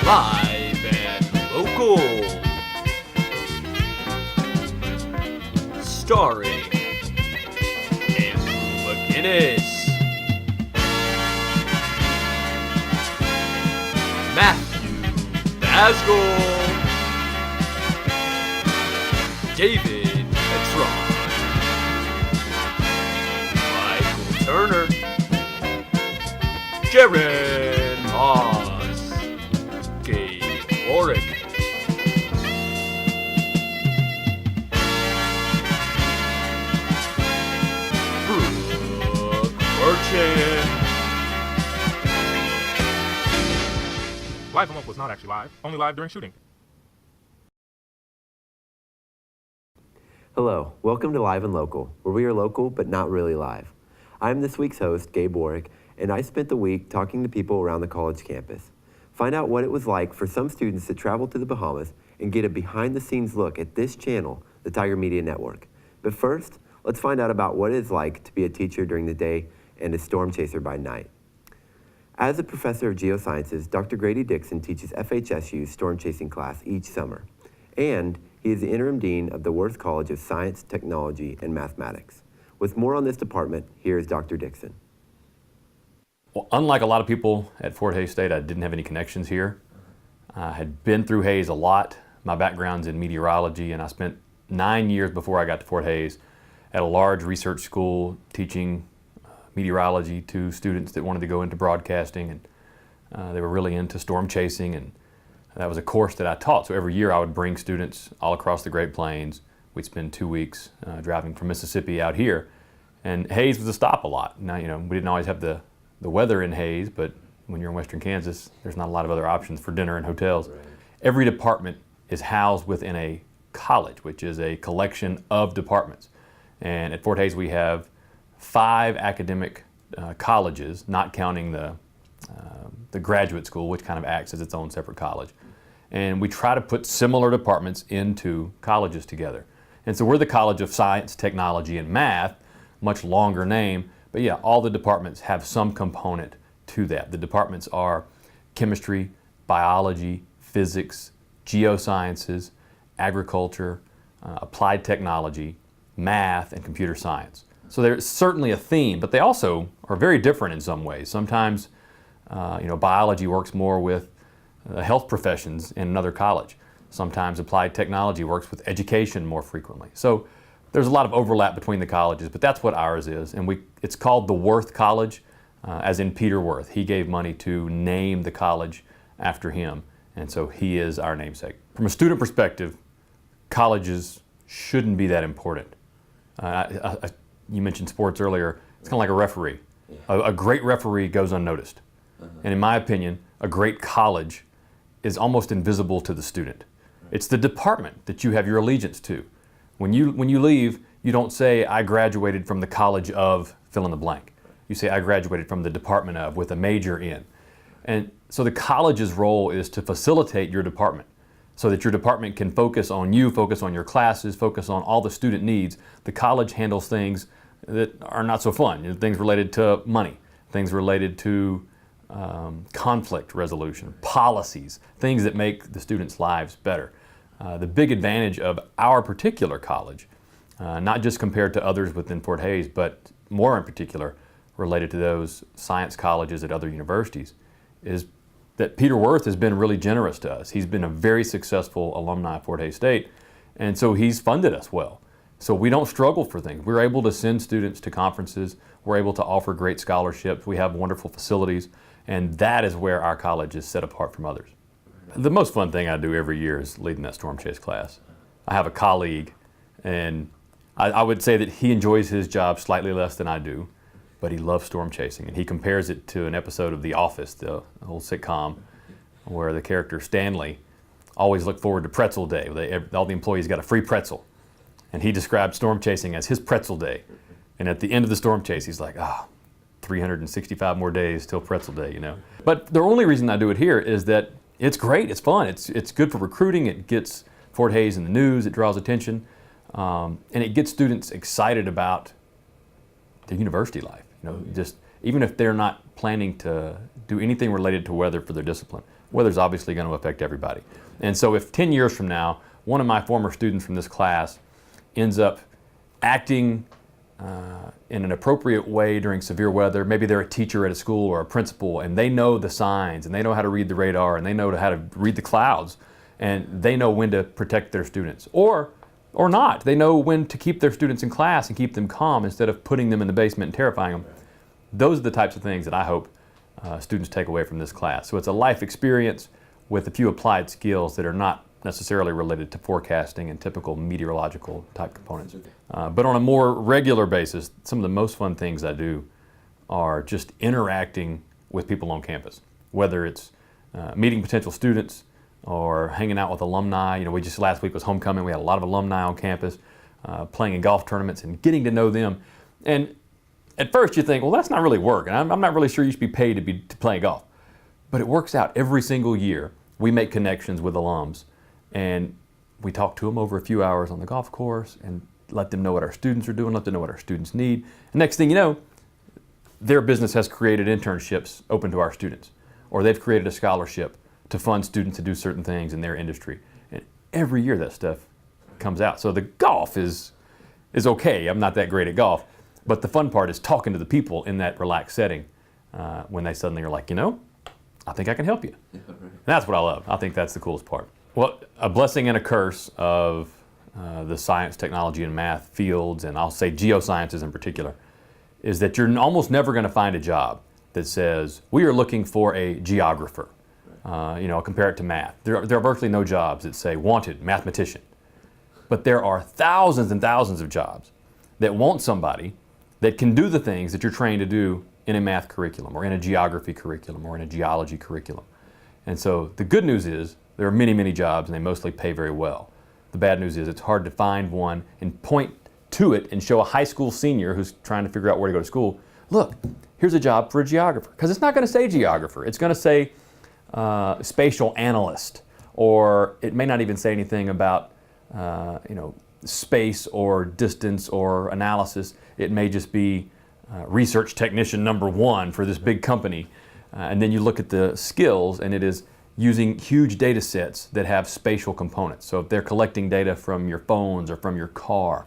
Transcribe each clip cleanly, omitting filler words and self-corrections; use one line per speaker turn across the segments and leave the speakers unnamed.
Live and local. Starring Andrew McGinnis, Matthew Basgall, David Petron, Michael Turner, Jaron Haas, Gabe Warwick, Brooke Merchant.
Live and Local was not actually live, only live during shooting.
Hello, welcome to Live and Local, where we are local but not really live. I'm this week's host, Gabe Warwick, and I spent the week talking to people around the college campus. Find out what it was like for some students to travel to the Bahamas and get a behind-the-scenes look at this channel, the Tiger Media Network. But first, let's find out about what it is like to be a teacher during the day and a storm chaser by night. As a professor of geosciences, Dr. Grady Dixon teaches FHSU's storm chasing class each summer, and he is the interim dean of the Worth College of Science, Technology, and Mathematics. With more on this department, here is Dr. Dixon.
Well, unlike a lot of people at Fort Hays State, I didn't have any connections here. I had been through Hays a lot. My background's in meteorology, and I spent 9 years before I got to Fort Hays at a large research school teaching meteorology to students that wanted to go into broadcasting, and they were really into storm chasing, and that was a course that I taught. So every year I would bring students all across the Great Plains. We'd spend 2 weeks driving from Mississippi out here, and Hays was a stop a lot. Now, we didn't always have the weather in Hays, but when you're in western Kansas, there's not a lot of other options for dinner and hotels. Right. Every department is housed within a college, which is a collection of departments. And at Fort Hays we have 5 academic colleges, not counting the graduate school, which kind of acts as its own separate college. And we try to put similar departments into colleges together. And so we're the College of Science, Technology, and Math, much longer name, but yeah, all the departments have some component to that. The departments are chemistry, biology, physics, geosciences, agriculture, applied technology, math, and computer science. So there's certainly a theme, but they also are very different in some ways. Sometimes, biology works more with health professions in another college. Sometimes applied technology works with education more frequently. So there's a lot of overlap between the colleges, but that's what ours is. And it's called the Worth College, as in Peter Worth. He gave money to name the college after him, and so he is our namesake. From a student perspective, colleges shouldn't be that important. You mentioned sports earlier. It's kind of like a referee. Yeah. A great referee goes unnoticed. And in my opinion, a great college is almost invisible to the student. It's the department that you have your allegiance to. When you leave, you don't say, I graduated from the college of fill in the blank. You say, I graduated from the department of, with a major in. And so the college's role is to facilitate your department so that your department can focus on you, focus on your classes, focus on all the student needs. The college handles things that are not so fun, things related to money, things related to conflict resolution, policies, things that make the students' lives better. The big advantage of our particular college, not just compared to others within Fort Hays, but more in particular related to those science colleges at other universities, is that Peter Worth has been really generous to us. He's been a very successful alumni of Fort Hays State, and so he's funded us well. So we don't struggle for things. We're able to send students to conferences. We're able to offer great scholarships. We have wonderful facilities, and that is where our college is set apart from others. The most fun thing I do every year is leading that storm chase class. I have a colleague, and I would say that he enjoys his job slightly less than I do, but he loves storm chasing, and he compares it to an episode of The Office, the old sitcom, where the character Stanley always looked forward to pretzel day. All the employees got a free pretzel, and he described storm chasing as his pretzel day. And at the end of the storm chase, he's like, 365 more days till pretzel day, But the only reason I do it here is that it's great, it's fun, it's good for recruiting, it gets Fort Hays in the news, it draws attention, and it gets students excited about their university life. Just even if they're not planning to do anything related to weather for their discipline, weather's obviously going to affect everybody. And so if 10 years from now, one of my former students from this class ends up acting in an appropriate way during severe weather, maybe they're a teacher at a school or a principal, and they know the signs, and they know how to read the radar, and they know how to read the clouds, and they know when to protect their students. Or not. They know when to keep their students in class and keep them calm instead of putting them in the basement and terrifying them. Those are the types of things that I hope students take away from this class. So it's a life experience with a few applied skills that are not necessarily related to forecasting and typical meteorological type components. But on a more regular basis, some of the most fun things I do are just interacting with people on campus, whether it's meeting potential students or hanging out with alumni. You know, last week was homecoming. We had a lot of alumni on campus, playing in golf tournaments and getting to know them. And at first you think, well, that's not really work, and I'm not really sure you should be paid to play golf. But it works out every single year. We make connections with alums, and we talk to them over a few hours on the golf course and let them know what our students are doing, let them know what our students need. And next thing you know, their business has created internships open to our students, or they've created a scholarship to fund students to do certain things in their industry. And every year that stuff comes out. So the golf is okay. I'm not that great at golf. But the fun part is talking to the people in that relaxed setting when they suddenly are like, you know, I think I can help you. Yeah, right. And that's what I love. I think that's the coolest part. Well, a blessing and a curse of the science, technology, and math fields, and I'll say geosciences in particular, is that you're almost never going to find a job that says, we are looking for a geographer. Compare it to math. There are virtually no jobs that say, wanted mathematician. But there are thousands and thousands of jobs that want somebody that can do the things that you're trained to do in a math curriculum or in a geography curriculum or in a geology curriculum. And so the good news is there are many, many jobs and they mostly pay very well. The bad news is it's hard to find one and point to it and show a high school senior who's trying to figure out where to go to school, look, here's a job for a geographer. Because it's not going to say geographer. It's going to say spatial analyst, or it may not even say anything about space or distance or analysis. It may just be research technician number 1 for this big company. And then you look at the skills, and it is using huge data sets that have spatial components. So if they're collecting data from your phones or from your car,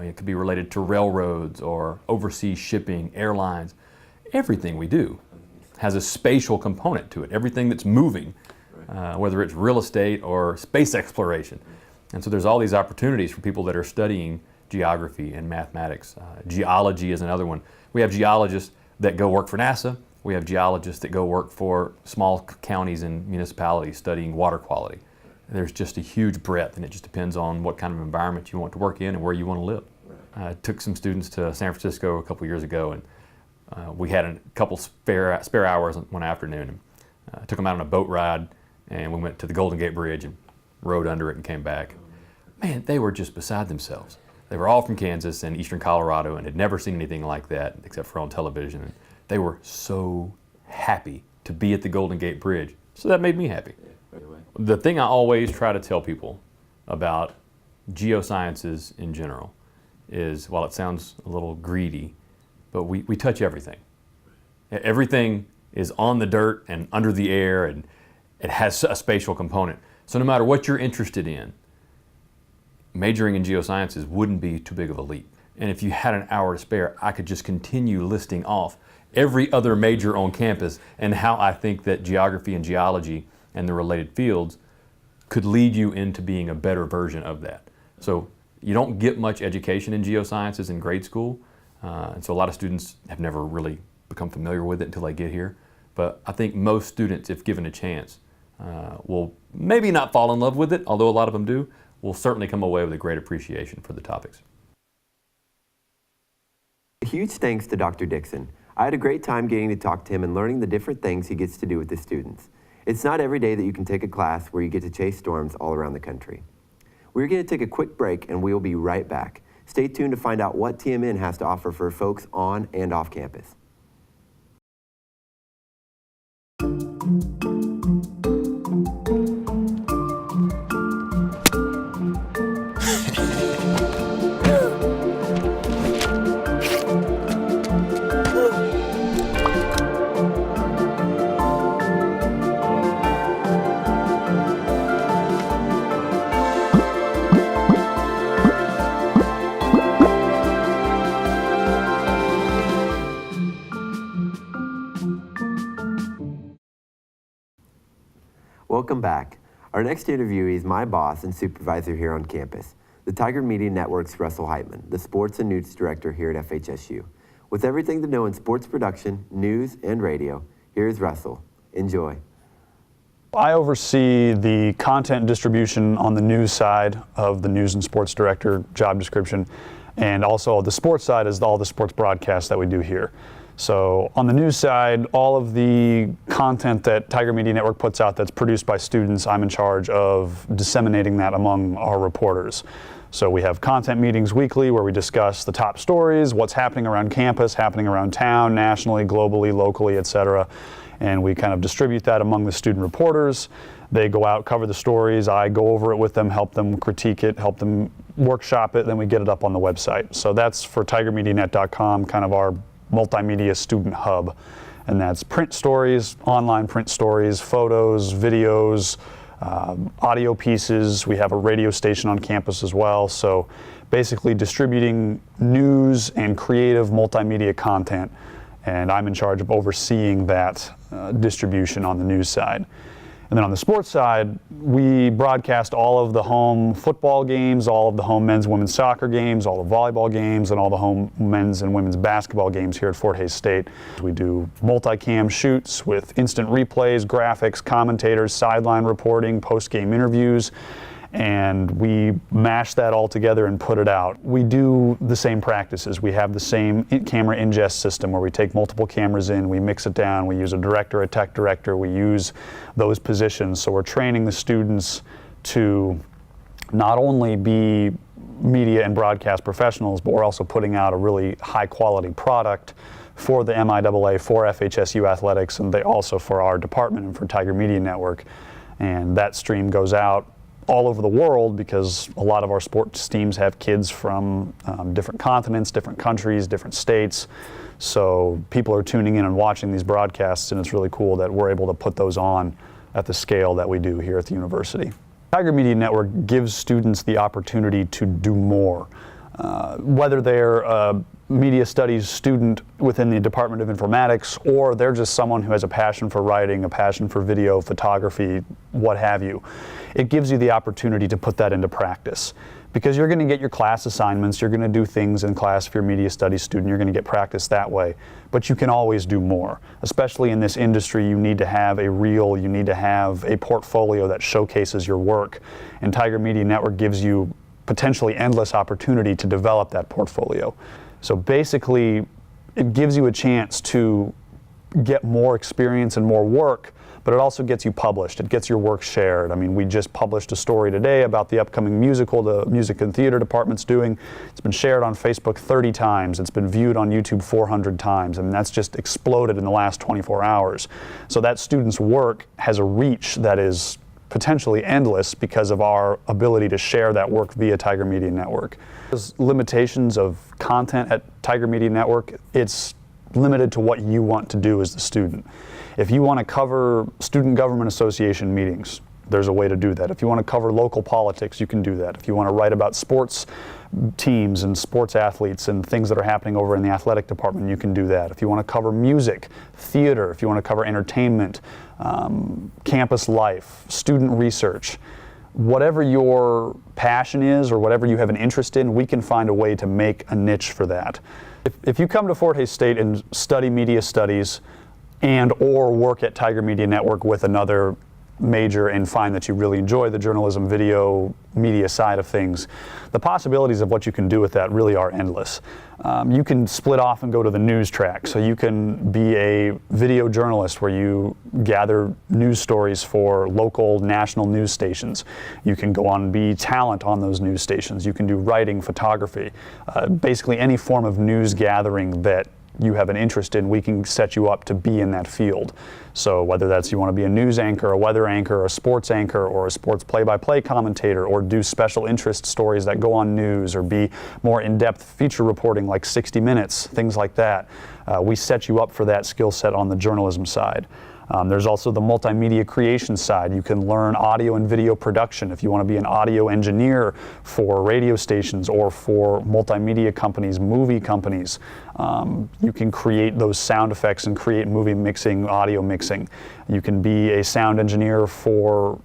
it could be related to railroads or overseas shipping, airlines. Everything we do has a spatial component to it. Everything that's moving, whether it's real estate or space exploration. And so there's all these opportunities for people that are studying geography and mathematics. Geology is another one. We have geologists that go work for NASA. We have geologists that go work for small counties and municipalities studying water quality. There's just a huge breadth, and it just depends on what kind of environment you want to work in and where you want to live. I took some students to San Francisco a couple years ago, and we had a couple spare hours one afternoon. And took them out on a boat ride, and we went to the Golden Gate Bridge and rode under it and came back. Man, they were just beside themselves. They were all from Kansas and eastern Colorado and had never seen anything like that except for on television. And they were so happy to be at the Golden Gate Bridge. So that made me happy. The thing I always try to tell people about geosciences in general is, while it sounds a little greedy, but we touch everything. Everything is on the dirt and under the air, and it has a spatial component. So no matter what you're interested in, majoring in geosciences wouldn't be too big of a leap. And if you had an hour to spare, I could just continue listing off every other major on campus and how I think that geography and geology and the related fields could lead you into being a better version of that. So you don't get much education in geosciences in grade school, and so a lot of students have never really become familiar with it until they get here. But I think most students, if given a chance, will maybe not fall in love with it, although a lot of them do, will certainly come away with a great appreciation for the topics.
A huge thanks to Dr. Dixon. I had a great time getting to talk to him and learning the different things he gets to do with his students. It's not every day that you can take a class where you get to chase storms all around the country. We're going to take a quick break and we'll be right back. Stay tuned to find out what TMN has to offer for folks on and off campus. Welcome back. Our next interviewee is my boss and supervisor here on campus, the Tiger Media Network's Russell Heitman, the Sports and News Director here at FHSU. With everything to know in sports production, news, and radio, here's Russell. Enjoy.
I oversee the content distribution on the news side of the News and Sports Director job description, and also the sports side is all the sports broadcasts that we do here. So on the news side, all of the content that Tiger Media Network puts out that's produced by students, I'm in charge of disseminating that among our reporters. So we have content meetings weekly where we discuss the top stories, what's happening around campus, happening around town, nationally, globally, locally, etc. And we kind of distribute that among the student reporters. They go out, cover the stories, I go over it with them, help them critique it, help them workshop it, then we get it up on the website. So that's for tigermedianet.com, kind of our multimedia student hub. And that's print stories, online print stories, photos, videos, audio pieces. We have a radio station on campus as well. So basically distributing news and creative multimedia content. And I'm in charge of overseeing that distribution on the news side. And then on the sports side, we broadcast all of the home football games, all of the home men's and women's soccer games, all the volleyball games, and all the home men's and women's basketball games here at Fort Hays State. We do multicam shoots with instant replays, graphics, commentators, sideline reporting, post-game interviews, and we mash that all together and put it out. We do the same practices. We have the same camera ingest system where we take multiple cameras in, we mix it down, we use a director, a tech director, we use those positions. So we're training the students to not only be media and broadcast professionals, but we're also putting out a really high quality product for the MIAA, for FHSU athletics, and also for our department and for Tiger Media Network. And that stream goes out all over the world because a lot of our sports teams have kids from different continents, different countries, different states. So people are tuning in and watching these broadcasts, and it's really cool that we're able to put those on at the scale that we do here at the university. Tiger Media Network gives students the opportunity to do more. Whether they're a media studies student within the Department of Informatics, or they're just someone who has a passion for writing, a passion for video, photography, what have you. It gives you the opportunity to put that into practice. Because you're going to get your class assignments, you're going to do things in class if you're a media studies student, you're going to get practice that way. But you can always do more. Especially in this industry, you need to have a reel, you need to have a portfolio that showcases your work. And Tiger Media Network gives you potentially endless opportunity to develop that portfolio. So basically, it gives you a chance to get more experience and more work, but it also gets you published. It gets your work shared. I mean, we just published a story today about the upcoming musical the music and theater department's doing. It's been shared on Facebook 30 times. It's been viewed on YouTube 400 times. I mean, that's just exploded in the last 24 hours. So that student's work has a reach that is potentially endless because of our ability to share that work via Tiger Media Network. There's limitations of content at Tiger Media Network. It's limited to what you want to do as the student. If you want to cover Student Government Association meetings, there's a way to do that. If you want to cover local politics, you can do that. If you want to write about sports teams and sports athletes and things that are happening over in the athletic department, you can do that. If you want to cover music, theater, if you want to cover entertainment, campus life, student research, whatever your passion is or whatever you have an interest in, we can find a way to make a niche for that. If you come to Fort Hays State and study media studies and or work at Tiger Media Network with another major and find that you really enjoy the journalism, video, media side of things, the possibilities of what you can do with that really are endless. You can split off and go to the news track. So you can be a video journalist where you gather news stories for local, national news stations. You can go on and be talent on those news stations. You can do writing, photography, basically any form of news gathering that you have an interest in, we can set you up to be in that field. So whether that's you want to be a news anchor, a weather anchor, a sports anchor, or a sports play-by-play commentator, or do special interest stories that go on news, or be more in-depth feature reporting like 60 Minutes, things like that. We set you up for that skill set on the journalism side. There's also the multimedia creation side. You can learn audio and video production if you want to be an audio engineer for radio stations or for multimedia companies, movie companies. You can create those sound effects and create movie mixing, audio mixing. You can be a sound engineer for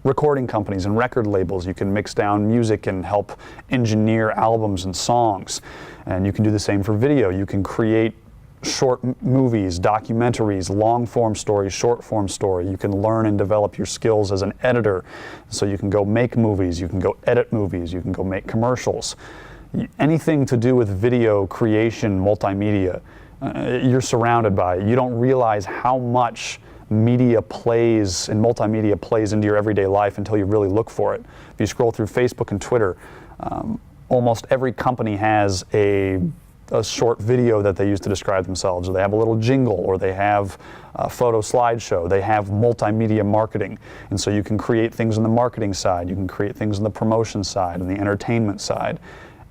recording companies and record labels. You can mix down music and help engineer albums and songs. And you can do the same for video. You can create short movies, documentaries, long form stories, short form story. You can learn and develop your skills as an editor. So you can go make movies, you can go edit movies, you can go make commercials. Anything to do with video creation, multimedia, you're surrounded by it. You don't realize how much media plays and multimedia plays into your everyday life until you really look for it. If you scroll through Facebook and Twitter, almost every company has a short video that they use to describe themselves, or they have a little jingle, or they have a photo slideshow. They have multimedia marketing. And so you can create things on the marketing side, you can create things on the promotion side and the entertainment side.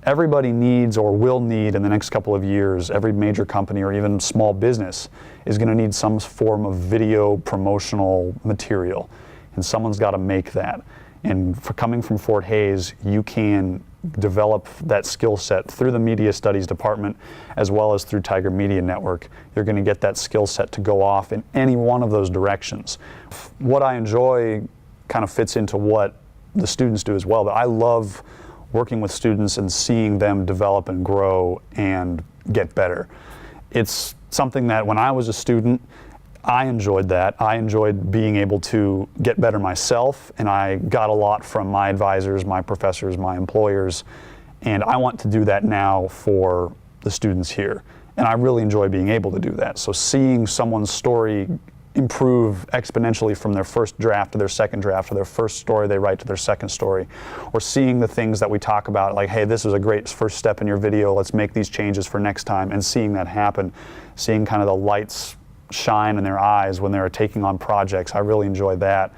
Everybody needs or will need in the next couple of years, every major company or even small business is going to need some form of video promotional material. And someone's got to make that. And for coming from Fort Hays, you can develop that skill set through the Media Studies Department as well as through Tiger Media Network. You're going to get that skill set to go off in any one of those directions. What I enjoy kind of fits into what the students do as well, but I love working with students and seeing them develop and grow and get better. It's something that when I was a student, I enjoyed that. I enjoyed being able to get better myself, and I got a lot from my advisors, my professors, my employers, and I want to do that now for the students here. And I really enjoy being able to do that. So seeing someone's story improve exponentially from their first draft to their second draft, to their first story they write to their second story, or seeing the things that we talk about, like, hey, this was a great first step in your video, let's make these changes for next time, and seeing that happen, seeing kind of the lights shine in their eyes when they're taking on projects. I really enjoy that.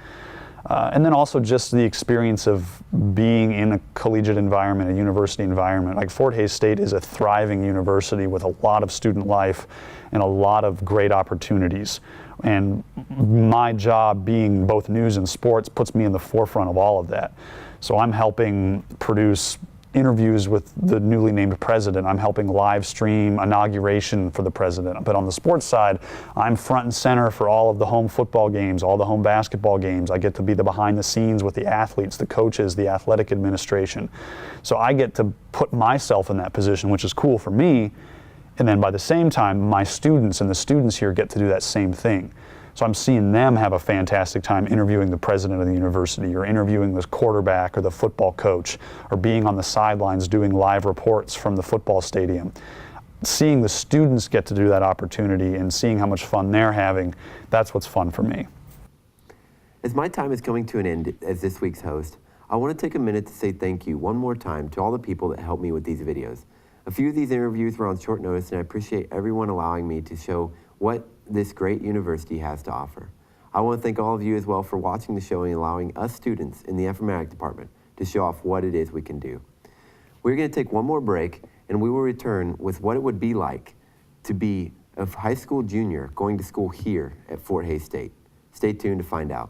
And then also just the experience of being in a collegiate environment, a university environment. Like Fort Hays State is a thriving university with a lot of student life and a lot of great opportunities. And my job, being both news and sports, puts me in the forefront of all of that. So I'm helping produce interviews with the newly named president. I'm helping live stream inauguration for the president. But on the sports side, I'm front and center for all of the home football games, all the home basketball games. I get to be the behind the scenes with the athletes, the coaches, the athletic administration. So I get to put myself in that position, which is cool for me. And then by the same time, my students and the students here get to do that same thing. So I'm seeing them have a fantastic time interviewing the president of the university, or interviewing the quarterback or the football coach, or being on the sidelines doing live reports from the football stadium. Seeing the students get to do that opportunity and seeing how much fun they're having, that's what's fun for me.
As my time is coming to an end as this week's host, I want to take a minute to say thank you one more time to all the people that helped me with these videos. A few of these interviews were on short notice, and I appreciate everyone allowing me to show what this great university has to offer. I want to thank all of you as well for watching the show and allowing us students in the informatics department to show off what it is we can do. We're going to take one more break, and we will return with what it would be like to be a high school junior going to school here at Fort Hays State. Stay tuned to find out.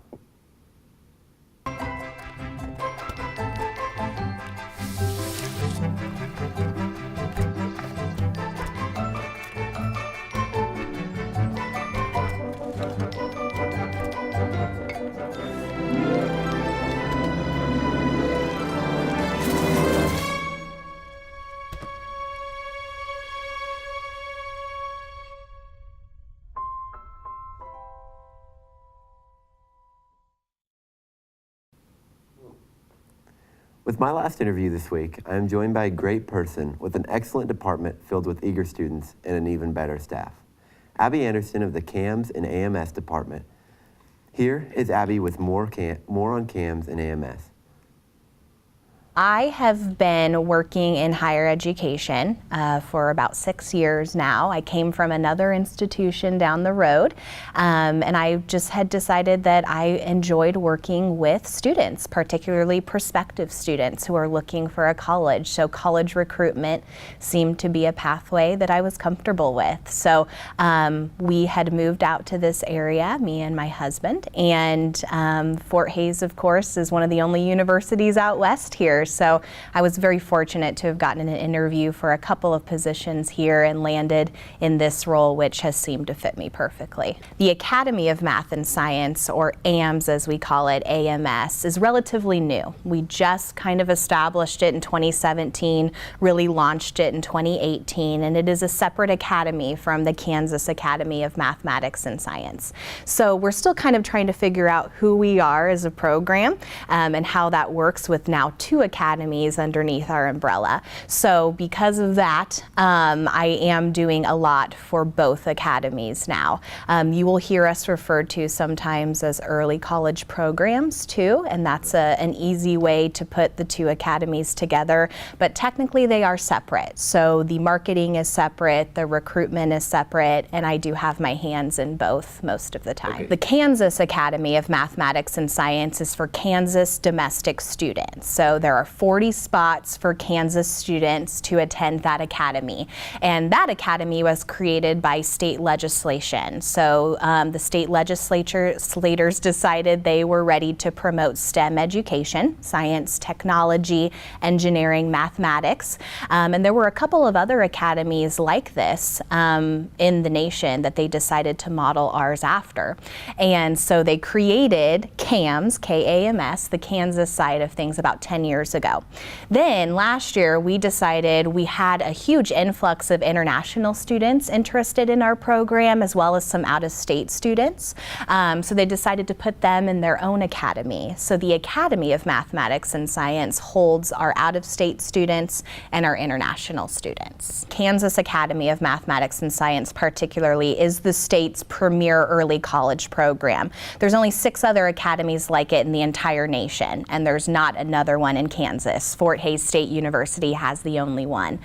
With my last interview this week, I am joined by a great person with an excellent department filled with eager students and an even better staff. Abby Anderson of the CAMS and AMS department. Here is Abby with more on CAMS and AMS.
I have been working in higher education for about 6 years now. I came from another institution down the road, and I just had decided that I enjoyed working with students, particularly prospective students who are looking for a college. So college recruitment seemed to be a pathway that I was comfortable with. So we had moved out to this area, me and my husband, and Fort Hays, of course, is one of the only universities out west here. So I was very fortunate to have gotten an interview for a couple of positions here and landed in this role, which has seemed to fit me perfectly. The Academy of Math and Science, or AMS as we call it, AMS, is relatively new. We just kind of established it in 2017, really launched it in 2018, and it is a separate academy from the Kansas Academy of Mathematics and Science. So we're still kind of trying to figure out who we are as a program and how that works with now 2 academies underneath our umbrella. So because of that, I am doing a lot for both academies now. You will hear us referred to sometimes as early college programs too, and that's an easy way to put the 2 academies together, but technically they are separate. So the marketing is separate, the recruitment is separate, and I do have my hands in both most of the time. Okay. The Kansas Academy of Mathematics and Science is for Kansas domestic students. So there are 40 spots for Kansas students to attend that academy. And that academy was created by state legislation. So the state legislators decided they were ready to promote STEM education, science, technology, engineering, mathematics. And there were a couple of other academies like this in the nation that they decided to model ours after. And so they created KAMS, K-A-M-S, the Kansas side of things about 10 years ago. Then last year we decided we had a huge influx of international students interested in our program, as well as some out-of-state students. So they decided to put them in their own academy. So the Academy of Mathematics and Science holds our out-of-state students and our international students. Kansas Academy of Mathematics and Science particularly is the state's premier early college program. There's only 6 other academies like it in the entire nation, and there's not another one in Kansas. Fort Hays State University has the only one.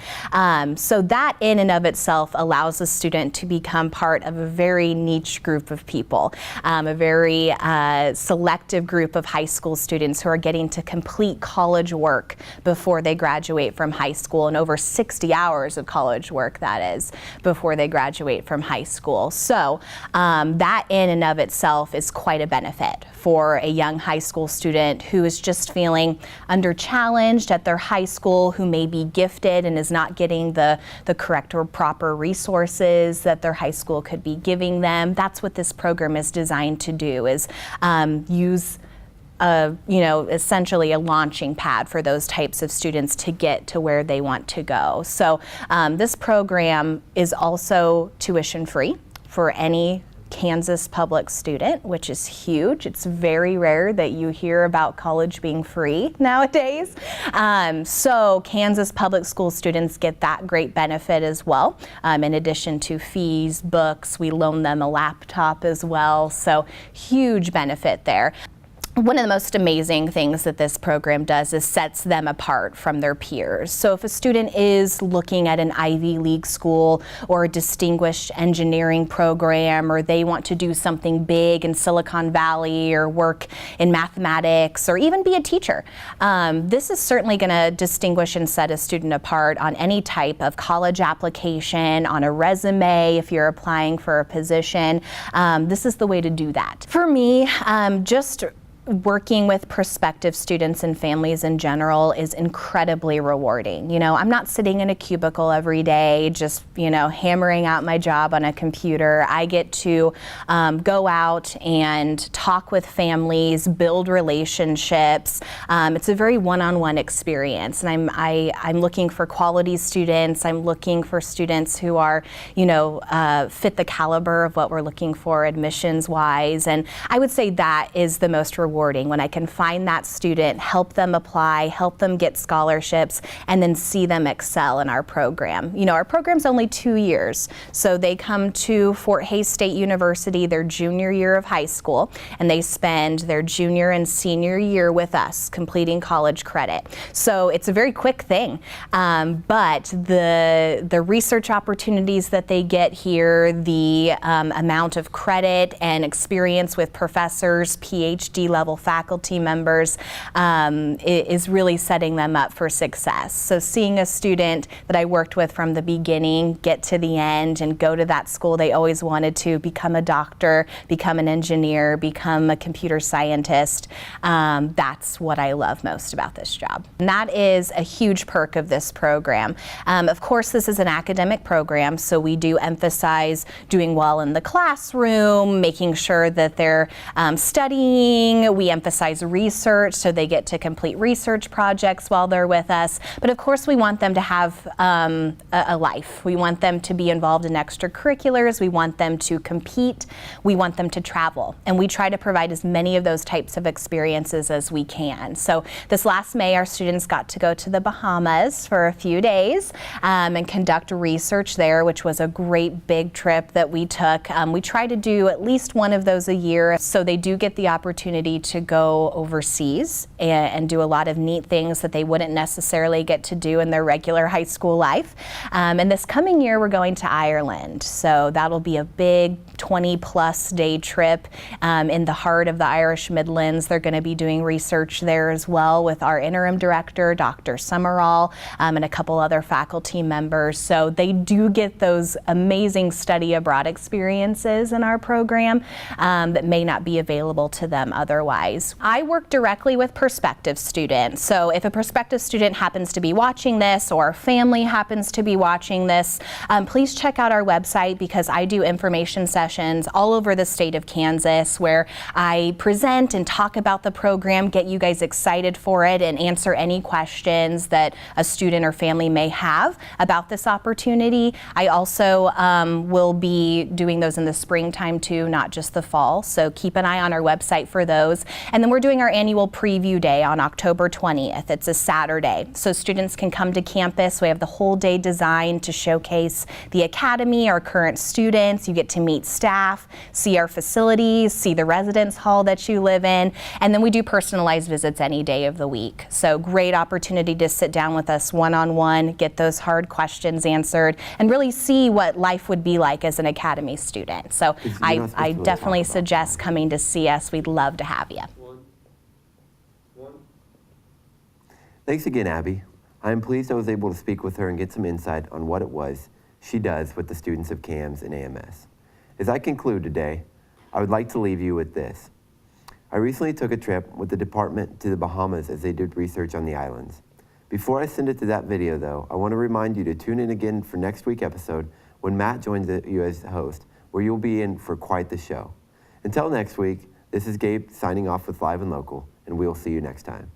So that in and of itself allows a student to become part of a very niche group of people, a very selective group of high school students who are getting to complete college work before they graduate from high school, and over 60 hours of college work, that is, before they graduate from high school. So that in and of itself is quite a benefit for a young high school student who is just feeling under challenged at their high school, who may be gifted and is not getting the correct or proper resources that their high school could be giving them. That's what this program is designed to do, is use essentially a launching pad for those types of students to get to where they want to go. So this program is also tuition free for any Kansas public student, which is huge. It's very rare that you hear about college being free nowadays. So Kansas public school students get that great benefit as well. In addition to fees, books, we loan them a laptop as well. So huge benefit there. One of the most amazing things that this program does is sets them apart from their peers. So if a student is looking at an Ivy League school or a distinguished engineering program, or they want to do something big in Silicon Valley or work in mathematics or even be a teacher, this is certainly going to distinguish and set a student apart on any type of college application, on a resume if you're applying for a position. This is the way to do that. For me, just working with prospective students and families in general is incredibly rewarding. You know, I'm not sitting in a cubicle every day just, hammering out my job on a computer. I get to go out and talk with families, build relationships. It's a very one-on-one experience, and I'm looking for quality students. I'm looking for students who are, fit the caliber of what we're looking for admissions-wise, and I would say that is the most rewarding rewarding when I can find that student, help them apply, help them get scholarships, and then see them excel in our program. You know, our program's only 2 years, so they come to Fort Hays State University their junior year of high school, and they spend their junior and senior year with us, completing college credit. So it's a very quick thing, but the research opportunities that they get here, the amount of credit and experience with professors, PhD level faculty members, is really setting them up for success. So seeing a student that I worked with from the beginning get to the end and go to that school they always wanted to, become a doctor, become an engineer, become a computer scientist, that's what I love most about this job. And that is a huge perk of this program. Of course, this is an academic program, so we do emphasize doing well in the classroom, making sure that they're studying. We emphasize research, so they get to complete research projects while they're with us. But of course, we want them to have a life. We want them to be involved in extracurriculars. We want them to compete. We want them to travel. And we try to provide as many of those types of experiences as we can. So this last May, our students got to go to the Bahamas for a few days and conduct research there, which was a great big trip that we took. We try to do at least one of those a year, so they do get the opportunity to go overseas and do a lot of neat things that they wouldn't necessarily get to do in their regular high school life. And this coming year, we're going to Ireland, so that'll be a big 20-plus day trip in the heart of the Irish Midlands. They're going to be doing research there as well with our interim director, Dr. Summerall, and a couple other faculty members. So they do get those amazing study abroad experiences in our program that may not be available to them otherwise. I work directly with prospective students. So if a prospective student happens to be watching this or a family happens to be watching this, please check out our website, because I do information sessions all over the state of Kansas where I present and talk about the program, get you guys excited for it, and answer any questions that a student or family may have about this opportunity. I also will be doing those in the springtime too, not just the fall. So keep an eye on our website for those. And then we're doing our annual preview day on October 20th. It's a Saturday. So students can come to campus. We have the whole day designed to showcase the academy, our current students. You get to meet staff, see our facilities, see the residence hall that you live in. And then we do personalized visits any day of the week. So great opportunity to sit down with us one-on-one, get those hard questions answered, and really see what life would be like as an academy student. So I definitely suggest coming to see us. We'd love to have you.
Thanks again, Abby. I am pleased I was able to speak with her and get some insight on what it was she does with the students of CAMS and AMS. As I conclude today, I would like to leave you with this. I recently took a trip with the department to the Bahamas as they did research on the islands. Before I send it to that video though, I want to remind you to tune in again for next week's episode when Matt joins you as host, where you'll be in for quite the show. Until next week, this is Gabe signing off with Live and Local, and we'll see you next time.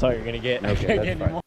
That's all you're gonna get. I
Okay,
can't
that's
get
fine.
any